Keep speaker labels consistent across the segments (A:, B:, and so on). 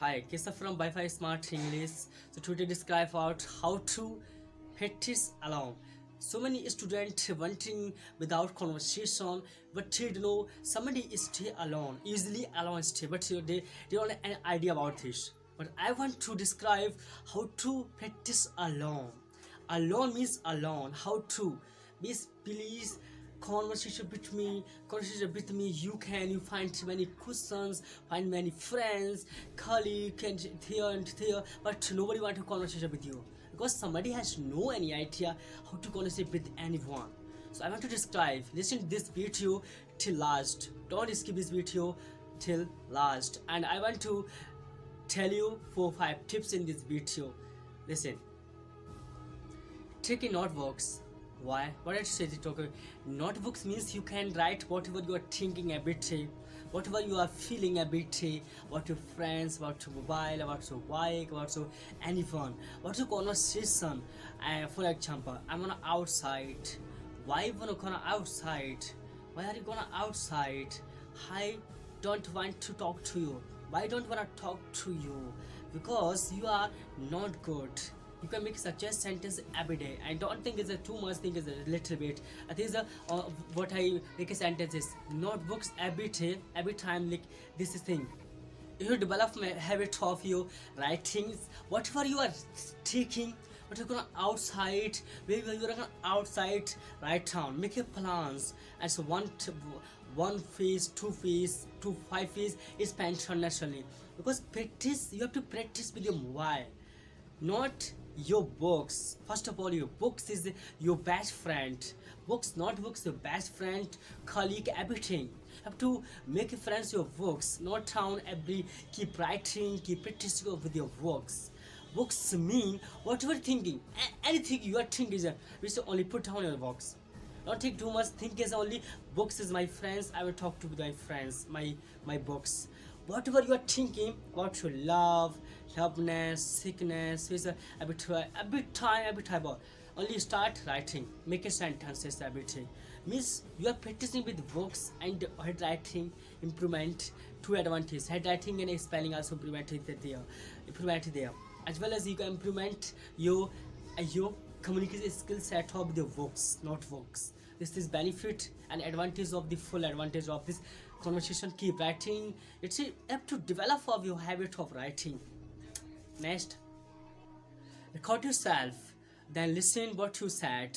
A: Hi, Kesa from Wifi Smart English. So today describe about how to practice alone. So many students wanting without conversation, but they don't know somebody stay alone, easily alone stay, but they don't have any idea about this. But I want to describe how to practice alone. Alone means alone. How to? Please conversation with me, you find many questions, find many friends, colleague and here, but nobody want to conversation with you because somebody has no any idea how to conversate with anyone. So I want to describe, listen to this video till last, don't skip this video till last, and I want to tell you 4-5 tips in this video. Listen. Take a notebooks. Why? What I said it, okay? Notebooks means you can write whatever you are thinking every day, whatever you are feeling every day, about your friends, about your mobile, about your bike, about your anyone, about your conversation. For example, I'm gonna outside. Why you gonna outside? Why are you gonna outside? I don't want to talk to you. Why don't wanna talk to you? Because you are not good. You can make such a sentence every day. I don't think it's a too much, think it's a little bit. I think it's what I make a sentence is notebooks every day, every time, like this is thing. You develop a habit of you writing whatever you are taking, what you're gonna outside, where you're gonna outside, write down, make your plans. And so one phase, 2 phase, 5 phase is spent naturally, because practice, you have to practice with your mobile, not your books. First of all, your books is your best friend. Books, not books, your best friend, colleague, everything. You have to make friends your books, not down every, keep writing, keep practicing with your books. Books mean whatever thinking, anything you are thinking is we should only put down your books. Don't think too much, think is only books is my friends, I will talk to my friends, my books. Whatever you are thinking about your love, loveness, sickness, is every time, only start writing, make a sentences every day. Means you are practicing with books and handwriting improvement, two advantages. Handwriting and spelling also improvement there. As well as you can implement your communication skill set of the books, not books. This is benefit and advantage of the full advantage of this conversation. Keep writing. It's a have to develop of your habit of writing. Next, record yourself, then listen what you said.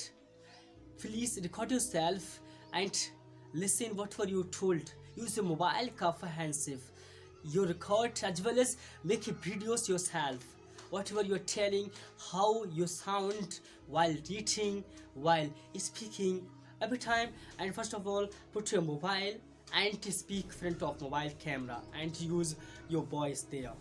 A: Please record yourself and listen what were you told. Use your mobile comprehensive. You record as well as make videos yourself. Whatever you are telling, how you sound while reading, while speaking, every time. And first of all, put your mobile and speak front of mobile camera and use your voice there.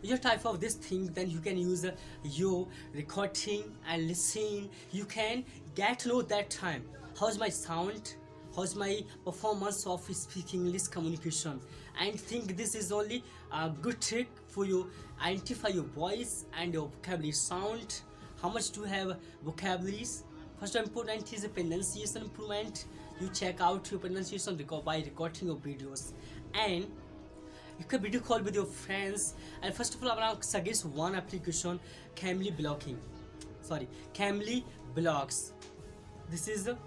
A: Your type of this thing, then you can use your recording and listen. You can get to know that time how's my sound, how's my performance of speaking English communication, and think this is only a good trick for you. Identify your voice and your vocabulary sound, how much do you have vocabularies. First important is a pronunciation improvement. You check out your pronunciation by recording your videos, and you can video call with your friends. And first of all, I will suggest one application, Camli blocks. This is a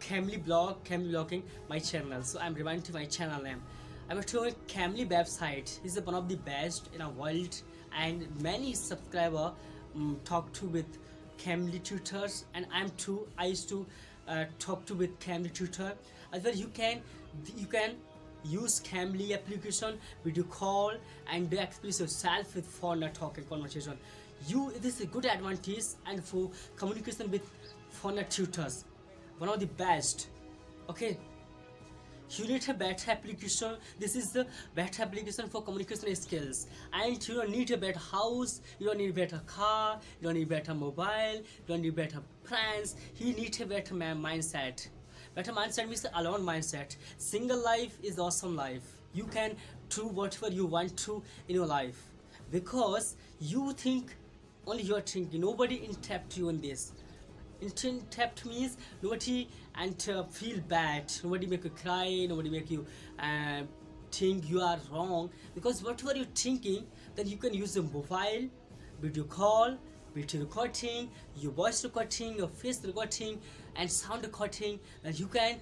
A: Camli blocking my channel. So I'm reminding my channel name. I'm showing Camli website is one of the best in the world, and many subscriber talk to with Camli tutors, and I used to talk to with Camli tutor. As well, you can use Camli application, video call, and express yourself with foreigner talk and conversation. This is a good advantage, and for communication with foreigner tutors, one of the best. Okay, you need a better application. This is the better application for communication skills. And you don't need a better house, you don't need a better car, you don't need a better mobile, you don't need better friends. You need a better mindset. Better mindset means alone mindset. Single life is awesome life. You can do whatever you want to in your life, because you think only you are thinking. Nobody interrupt you in this. Interrupt means nobody and feel bad. Nobody make you cry. Nobody make you think you are wrong, because whatever you're thinking, then you can use a mobile video call, video recording, your voice recording, your face recording, and sound recording, and you can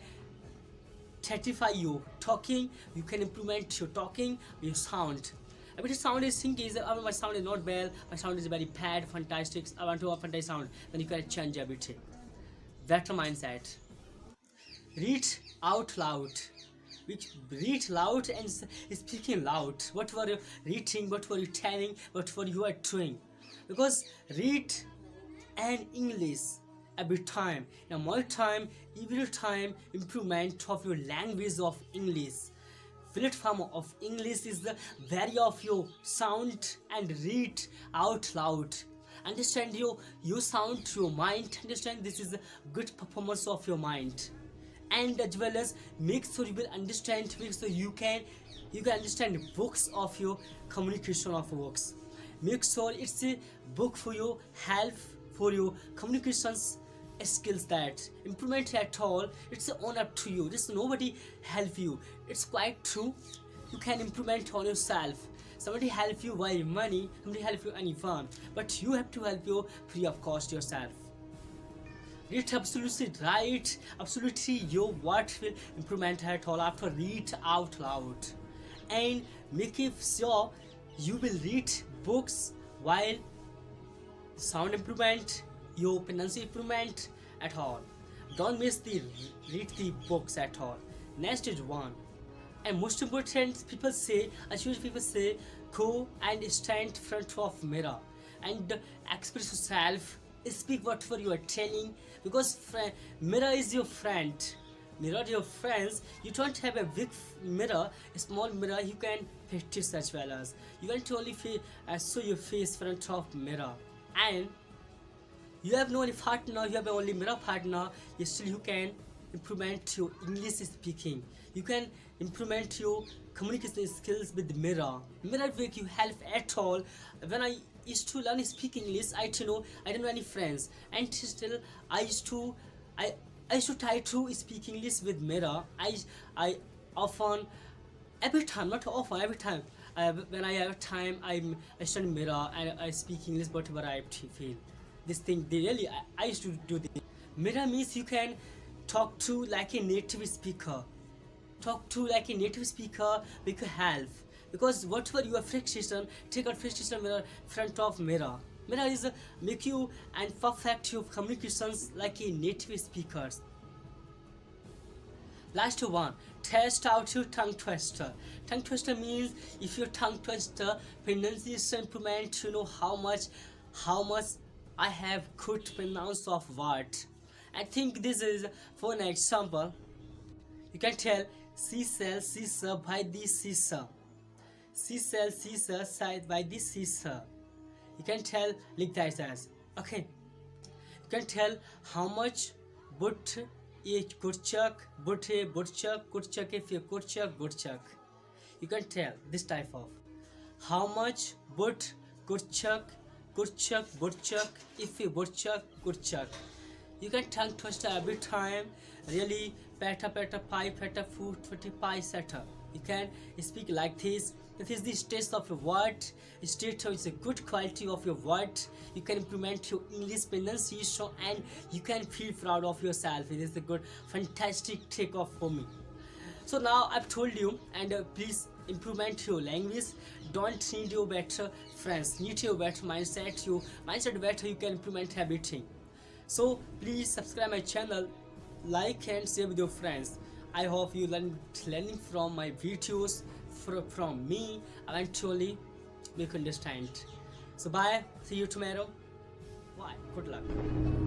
A: certify you talking. You can implement your talking, your sound. I mean, the sound is thinking, oh, my sound is not well, my sound is very bad, fantastic, I want to have fantastic sound. Then you can change everything. Better mindset. Read out loud. Which read loud and speaking loud. What were you reading? What were you telling? What were you are doing? Because read and English every time. Now more time, every time improvement of your language of English. Platform of English is the value of your sound and read out loud. Understand your sound to your mind. Understand this is a good performance of your mind. And as well as make sure you will understand, make sure you can understand books of your communication of works. Make sure it's a book for your help for your communications skills, that improvement at all, it's on up to you. Just nobody help you. It's quite true. You can implement on yourself. Somebody help you by money, somebody help you any fun, but you have to help you free of cost yourself. Read absolutely right. Absolutely your word will improvement at all after read out loud. And make it sure you will read books while sound improvement, your pronunciation improvement at all. Don't miss the read the books at all. Next is one. And most important, people say, go and stand in front of mirror and express yourself, speak whatever you are telling, because mirror is your friend. Mirror your friends. You don't have a big mirror, a small mirror. You can practice as well as you can only show your face in front of mirror. And you have no any partner, you have only mirror partner, still you can implement your English speaking. You can implement your communication skills with mirror. Mirror will you help at all. When I used to learn speak English, I don't know any friends, and still I used to try to speak English with mirror. I often, every time, not often, every time. When I have time, I study mirror and I speak English whatever I feel. This thing, they really, I used to do this. Mirror means you can talk to like a native speaker. Talk to like a native speaker with help. Because whatever you are frustration, take out frustration mirror front of mirror. Mirror is make you and perfect your communications like a native speakers. Last one, test out your tongue twister. Tongue twister means if your tongue twister pronunciation improvement, you know how much I have good pronounce of word. I think this is for an example. You can tell seashell by this seashell. Seashell side by this seashell. You can tell like that as okay. You can tell how much but a kurchak, but a kurchak if a kurchak. You can tell this type of how much but kurchak if a kurchak. You can tongue twister every time. Really peta pie food pie setter. You can speak like this. This is the state of your word. State is a good quality of your word. You can implement your English pronunciation and you can feel proud of yourself. It is a good, fantastic takeoff for me. So now I've told you, and please implement your language. Don't need your better friends. Need your better mindset. Your mindset better, you can implement everything. So please subscribe my channel, like and share with your friends. I hope you learning from my videos, from me, eventually make you understand. So bye, see you tomorrow. Bye, good luck.